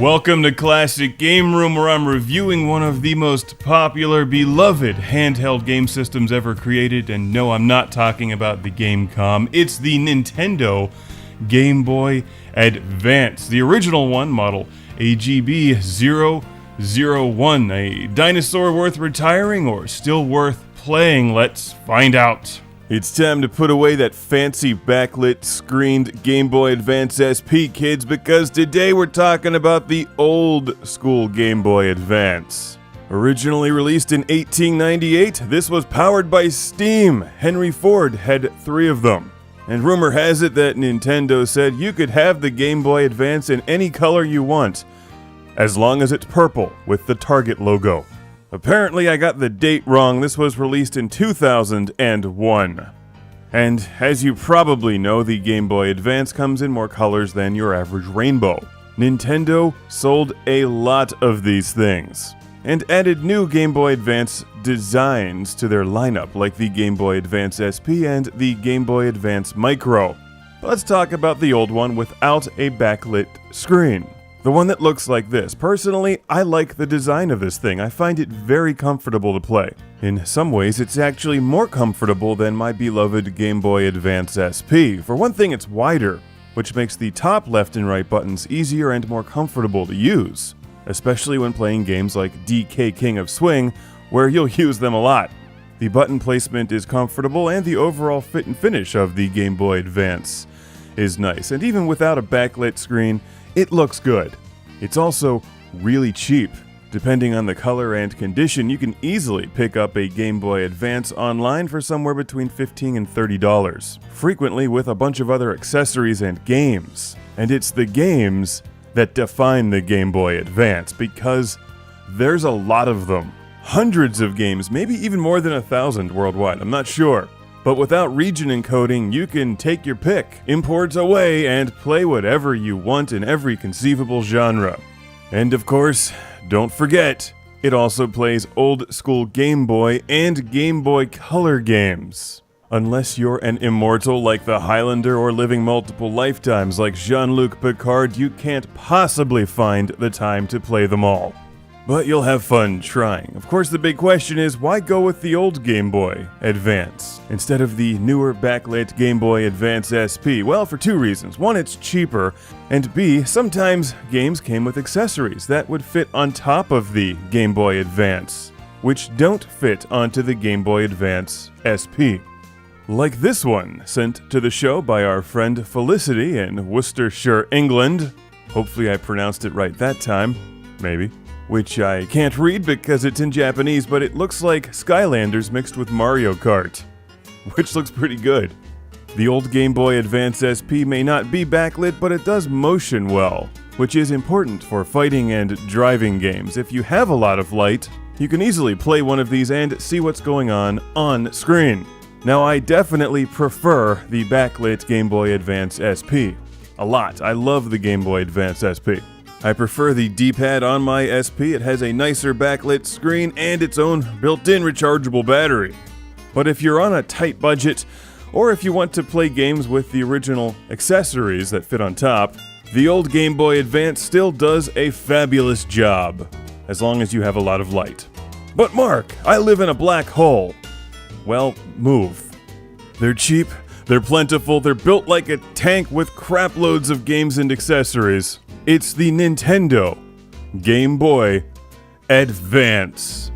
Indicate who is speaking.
Speaker 1: Welcome to Classic Game Room, where I'm reviewing one of the most popular, beloved handheld game systems ever created, and no, I'm not talking about the Gamecom. It's the Nintendo Game Boy Advance, the original one, model AGB 001. A dinosaur worth retiring or still worth playing? Let's find out. It's time to put away that fancy backlit screened Game Boy Advance SP, kids, because today we're talking about the old school Game Boy Advance. Originally released in 1898, this was powered by steam. Henry Ford had 3 of them. And rumor has it that Nintendo said you could have the Game Boy Advance in any color you want, as long as it's purple with the Target logo. Apparently I got the date wrong. This was released in 2001. And as you probably know, the Game Boy Advance comes in more colors than your average rainbow. Nintendo sold a lot of these things, and added new Game Boy Advance designs to their lineup, like the Game Boy Advance SP and the Game Boy Advance Micro. Let's talk about the old one without a backlit screen. The one that looks like this. Personally, I like the design of this thing. I find it very comfortable to play. In some ways, it's actually more comfortable than my beloved Game Boy Advance SP. For one thing, it's wider, which makes the top left and right buttons easier and more comfortable to use, especially when playing games like DK King of Swing, where you'll use them a lot. The button placement is comfortable, and the overall fit and finish of the Game Boy Advance is nice. And even without a backlit screen, it looks good. It's also really cheap. Depending on the color and condition, you can easily pick up a Game Boy Advance online for somewhere between $15 and $30, frequently with a bunch of other accessories and games. And it's the games that define the Game Boy Advance, because there's a lot of them. Hundreds of games, maybe even more than 1,000 worldwide, I'm not sure. But without region encoding, you can take your pick, import away, and play whatever you want in every conceivable genre. And of course, don't forget, it also plays old school Game Boy and Game Boy Color games. Unless you're an immortal like the Highlander or living multiple lifetimes like Jean-Luc Picard, you can't possibly find the time to play them all. But you'll have fun trying. Of course, the big question is, why go with the old Game Boy Advance instead of the newer backlit Game Boy Advance SP? Well, for 2 reasons. One, it's cheaper, and B, sometimes games came with accessories that would fit on top of the Game Boy Advance, which don't fit onto the Game Boy Advance SP. Like this one, sent to the show by our friend Felicity in Worcestershire, England. Hopefully I pronounced it right that time. Maybe. Which I can't read because it's in Japanese, but it looks like Skylanders mixed with Mario Kart, which looks pretty good. The old Game Boy Advance SP may not be backlit, but it does motion well, which is important for fighting and driving games. If you have a lot of light, you can easily play one of these and see what's going on screen. Now, I definitely prefer the backlit Game Boy Advance SP. A lot. I love the Game Boy Advance SP. I prefer the D-pad on my SP. It has a nicer backlit screen and its own built-in rechargeable battery. But if you're on a tight budget, or if you want to play games with the original accessories that fit on top, the old Game Boy Advance still does a fabulous job, as long as you have a lot of light. But Mark, I live in a black hole. Well, move. They're cheap, they're plentiful, they're built like a tank with crap loads of games and accessories. It's the Nintendo Game Boy Advance.